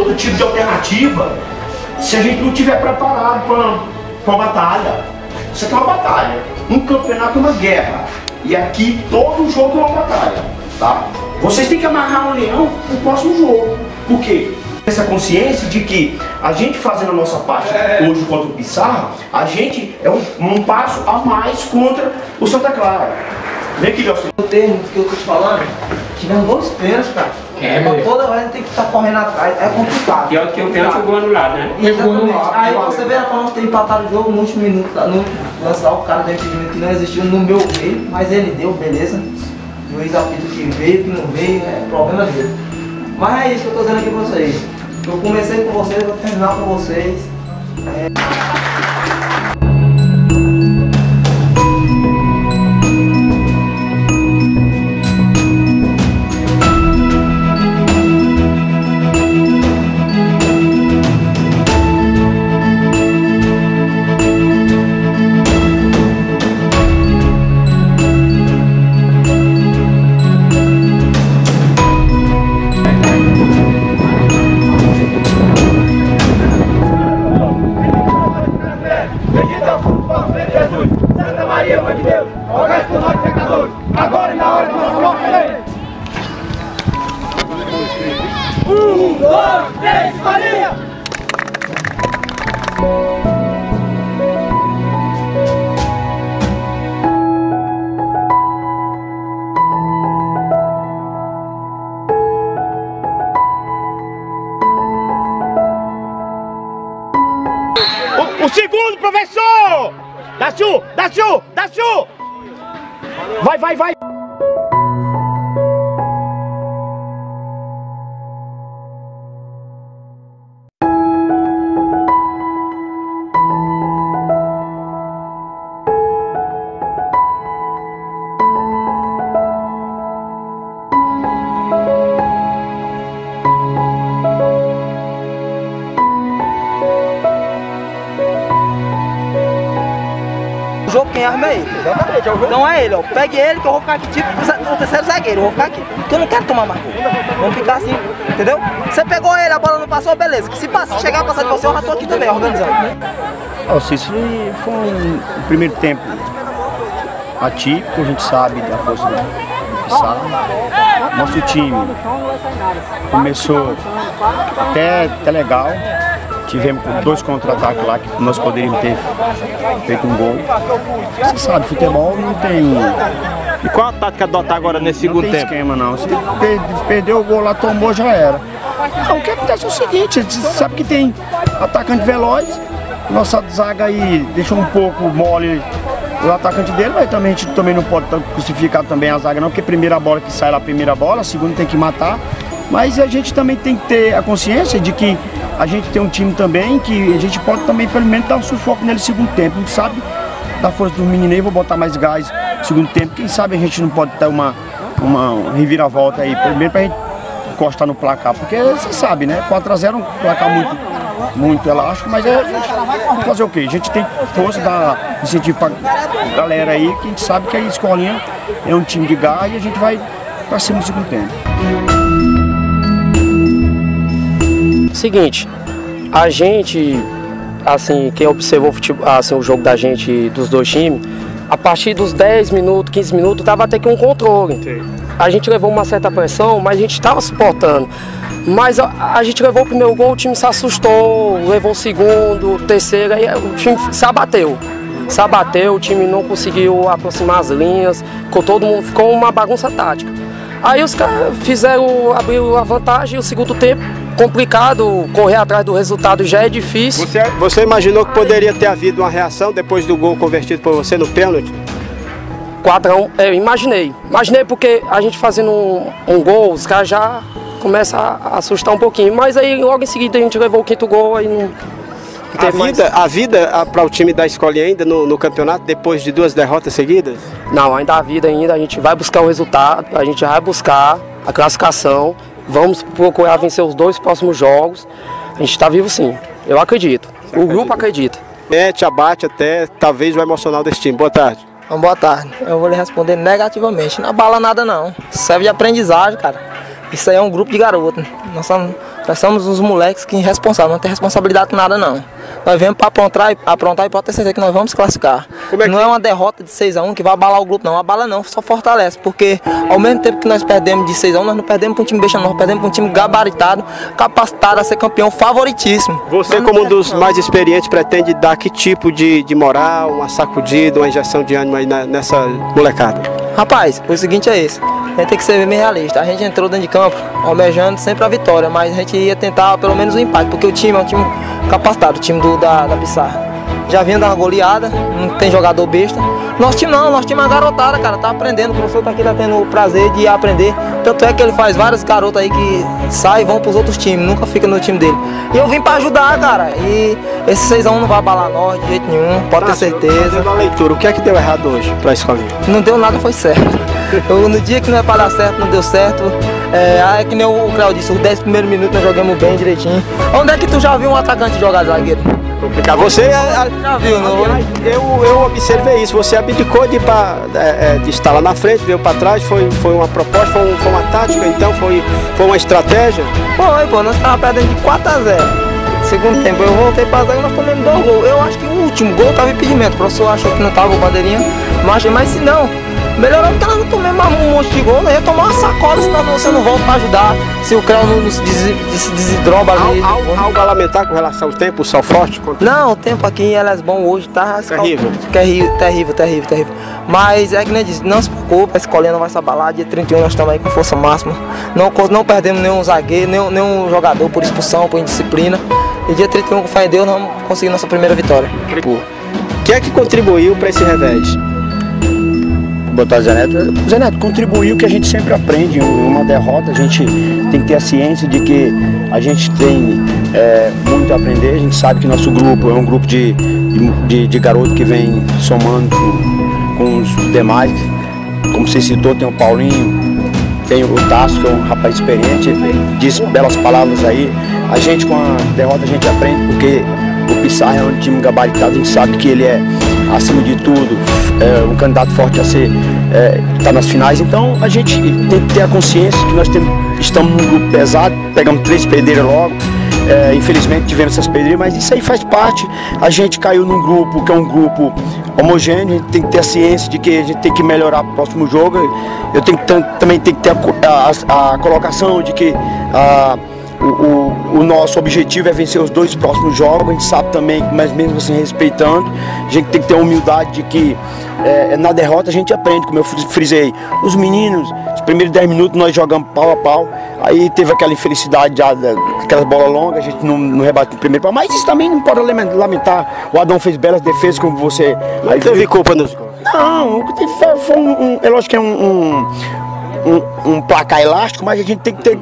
outro tipo de alternativa se a gente não estiver preparado para uma batalha. Isso aqui é uma batalha. Um campeonato é uma guerra. E aqui todo jogo é uma batalha, tá? Vocês têm que amarrar o leão pro próximo jogo. Por quê? Essa consciência de que a gente fazendo a nossa parte hoje contra o Pissarra, a gente é um passo a mais contra o Santa Clara. Vem aqui, Nelson. O termo que eu tô te falando, tivemos 2 pênaltis, cara. Toda hora a gente tem que estar correndo atrás, é complicado. Pior que o pênalti jogou anulado, né? Exatamente. Aí você vê pra nós ter empatado o jogo no último minuto, no lançar o cara do impedimento que não existiu no meu meio, mas ele deu, beleza. O juiz apito que veio, que não veio, é problema dele. Mas é isso que eu tô dizendo aqui pra vocês. Eu comecei com vocês, vou terminar com vocês. Santa Maria, Mãe de Deus, rogai por nós pecadores, agora e na hora de nossa morte. 1, 2, 3, Maria! O segundo, professor! Dácio! Dácio! Dácio! Vai, vai, vai! O jogo quem arma é ele. Exatamente, é o jogo. Então é ele, ó. Pegue ele que eu vou ficar aqui tipo o terceiro zagueiro, eu vou ficar aqui. Porque eu não quero tomar mais gol. Vamos ficar assim, entendeu? Você pegou ele, a bola não passou, beleza. Que se chegar a passar de você, eu já tô aqui também, organizando. Isso foi um primeiro tempo atípico, a gente sabe da força do Pissarra. Nosso time começou até legal. Tivemos 2 contra-ataques lá que nós poderíamos ter feito um gol. Você sabe, futebol não tem. E qual a tática adotar agora nesse segundo tempo? Não tem esquema não. Se perdeu o gol lá, tomou, já era. Então, o que acontece é o seguinte, você sabe que tem atacante veloz, nossa zaga aí deixou um pouco mole o atacante dele, mas também a gente também não pode crucificar também a zaga não, porque a primeira bola que sai lá, a primeira bola, a segunda tem que matar. Mas a gente também tem que ter a consciência de que a gente tem um time também que a gente pode também pelo menos dar um sufoco nele no segundo tempo. Não sabe da força dos meninos aí, vou botar mais gás no segundo tempo. Quem sabe a gente não pode ter uma reviravolta aí, pelo menos pra gente encostar no placar. Porque você sabe, né? 4-0 é um placar muito elástico, mas a gente fazer o quê? A gente tem força, dar incentivo pra galera aí, que a gente sabe que a Escolinha é um time de garra e a gente vai pra cima no segundo tempo. Seguinte, a gente, assim, quem observou assim, o jogo da gente, dos 2 times, a partir dos 10 minutos, 15 minutos, dava até que um controle. Sim. A gente levou uma certa pressão, mas a gente estava suportando. Mas a gente levou o primeiro gol, o time se assustou, levou o segundo, o terceiro, aí o time se abateu. Se abateu, o time não conseguiu aproximar as linhas, ficou uma bagunça tática. Aí os caras abriu a vantagem, o segundo tempo, complicado, correr atrás do resultado já é difícil. Você imaginou que poderia ter havido uma reação depois do gol convertido por você no pênalti? 4-1, eu imaginei porque a gente fazendo um gol, os caras já começam a assustar um pouquinho, mas aí logo em seguida a gente levou o 5º gol, aí não teve mais. A vida para o time da Escolinha ainda no campeonato, depois de 2 derrotas seguidas? Não, ainda há vida ainda, a gente vai buscar o resultado, a gente vai buscar a classificação, vamos procurar vencer os 2 próximos jogos, a gente está vivo sim, eu acredito, o grupo acredita. Te abate até talvez o emocional desse time. Boa tarde. Boa tarde, eu vou lhe responder negativamente, não abala nada não, serve de aprendizagem, cara. Isso aí é um grupo de garotos, Nós somos uns moleques que irresponsáveis, não tem responsabilidade com nada não. Nós viemos para aprontar e pode ter certeza que nós vamos classificar. Não é uma derrota de 6-1 que vai abalar o grupo não, abala não, só fortalece, porque ao mesmo tempo que nós perdemos de 6-1, nós não perdemos para um time besta não, nós perdemos para um time gabaritado, capacitado a ser campeão favoritíssimo. Você como um dos mais experientes pretende dar que tipo de moral, uma sacudida, uma injeção de ânimo aí nessa molecada? Rapaz, o seguinte é esse, a gente tem que ser bem realista, a gente entrou dentro de campo almejando sempre a vitória, mas a gente ia tentar pelo menos o empate, porque o time é um time capacitado, o time da Pissarra. Já vinha dar uma goleada, não tem jogador besta. Nosso time não, nosso time é uma garotada, cara, tá aprendendo, o professor tá aqui, tá tendo o prazer de aprender. Tanto é que ele faz vários garotos aí que saem e vão pros outros times, nunca fica no time dele. E eu vim pra ajudar, cara, e esse 6-1 não vai abalar nós de jeito nenhum, pode ter certeza. Na leitura, o que é que deu errado hoje pra escolinha? Não deu nada, foi certo. No dia que não é pra dar certo, não deu certo. É que nem o Cléo disse, os 10 primeiros minutos nós jogamos bem direitinho. Onde é que tu já viu um atacante jogar zagueiro? Complicado. Você já viu, não? Eu observei isso, você abdicou de estar lá na frente, veio para trás, foi uma proposta, foi uma tática, então foi uma estratégia? Foi, pô, nós estávamos perdendo de 4-0. Segundo tempo eu voltei para zaga e nós tomamos 2 gols. Eu acho que o último gol estava impedimento, o professor achou que não estava o bandeirinha, mas se não, melhorou porque nós não tomamos mais um monte de gol, nós ia tomar uma sacola se você não volta para ajudar, se o Creu não se desidroba ali. Algo a lamentar com relação ao tempo, o sol forte? Não, o tempo aqui em Elas Bom hoje tá terrível. Terrível. Mas é que nem disse, não se preocupe, a escolinha não vai se abalar, dia 31 nós estamos aí com força máxima. Não perdemos nenhum zagueiro, nenhum jogador por expulsão, por indisciplina. E dia 31, com fé em Deus, nós vamos conseguir nossa primeira vitória. O que é que contribuiu para esse revés? Botar Zé Neto contribuiu que a gente sempre aprende. Em uma derrota a gente tem que ter a ciência de que a gente tem muito a aprender. A gente sabe que nosso grupo é um grupo de garoto que vem somando com os demais. Como você citou, tem o Paulinho, tem o Tasso, que é um rapaz experiente, disse belas palavras aí. A gente com a derrota a gente aprende, porque o Pissarra é um time gabaritado, a gente sabe que ele é, acima de tudo, um candidato forte a ser, tá nas finais. Então a gente tem que ter a consciência que nós estamos num grupo pesado, pegamos 3 pedreiras logo. Infelizmente tivemos essas pedreiras, mas isso aí faz parte. A gente caiu num grupo que é um grupo homogêneo, a gente tem que ter a ciência de que a gente tem que melhorar para o próximo jogo. Eu também tenho que ter a colocação de que o nosso objetivo é vencer os 2 próximos jogos. A gente sabe também que, mas mesmo assim respeitando, a gente tem que ter a humildade de que na derrota a gente aprende, como eu frisei. Os meninos, os primeiros 10 minutos nós jogamos pau a pau, aí teve aquela infelicidade, aquela bola longa, a gente não rebate no primeiro pau, mas isso também não pode lamentar. O Adão fez belas defesas, como você... Aí teve culpa nos gols? Não, foi é lógico que é um placar elástico, mas a gente tem que ter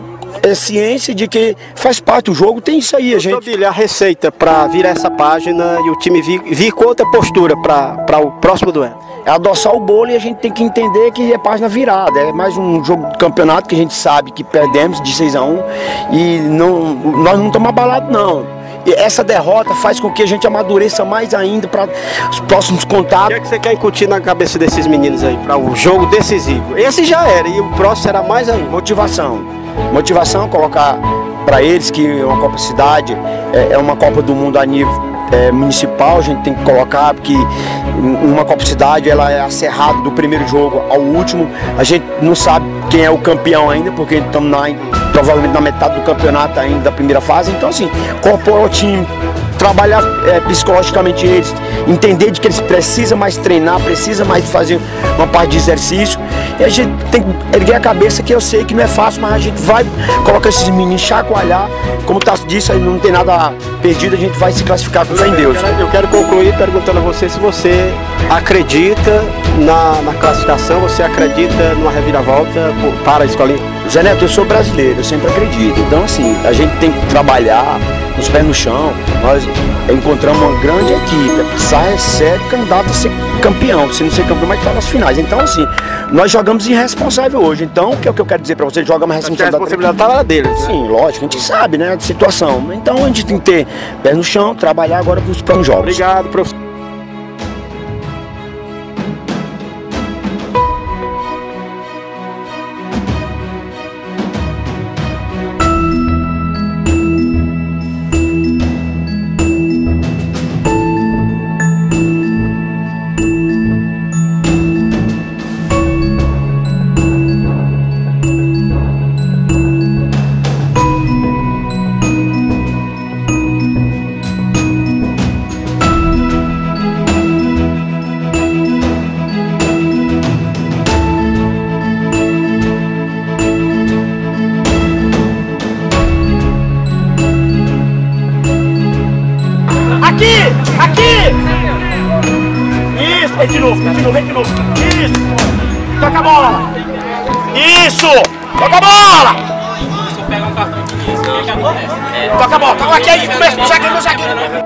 ciência de que faz parte do jogo, tem isso aí, a gente... Billy, a receita para virar essa página e o time vir com outra postura para o próximo duelo? É adoçar o bolo e a gente tem que entender que é página virada, é mais um jogo de campeonato que a gente sabe que perdemos de 6-1 e nós não estamos abalados não. E essa derrota faz com que a gente amadureça mais ainda para os próximos contatos. O que é que você quer incutir na cabeça desses meninos aí para o jogo decisivo? Esse já era e o próximo será mais ainda. Motivação, colocar para eles que uma Copa Cidade é uma Copa do Mundo a nível municipal. A gente tem que colocar que uma Copa Cidade ela é acerrada do primeiro jogo ao último. A gente não sabe quem é o campeão ainda, porque estamos provavelmente na metade do campeonato ainda da primeira fase. Então assim, incorporar o time, trabalhar psicologicamente eles, entender de que eles precisam mais treinar, precisam mais fazer uma parte de exercício. E a gente tem que erguer a cabeça, que eu sei que não é fácil, mas a gente vai colocar esses meninos, chacoalhar, como o Tasso disse, não tem nada perdido, a gente vai se classificar com fé em Deus. Eu quero concluir perguntando a você se você acredita na classificação, você acredita numa reviravolta para a escolinha? Zé Neto, eu sou brasileiro, eu sempre acredito. Então assim, a gente tem que trabalhar com os pés no chão. Nós encontramos uma grande equipe. A Pissarra é sério candidato a ser campeão. Se não ser campeão, mas está nas finais. Então assim, nós jogamos irresponsável hoje. Então, o que é o que eu quero dizer para você? Jogamos irresponsável. A responsabilidade está lá deles. Sim, lógico, a gente sabe, né, a situação. Então a gente tem que ter pés no chão, trabalhar agora para os próximos jogos. Obrigado, professor. Vem de novo, vem de novo. Isso. Toca a bola. Isso. Toca a bola. Toca a bola. Toca aqui aí. Começa no zagueiro,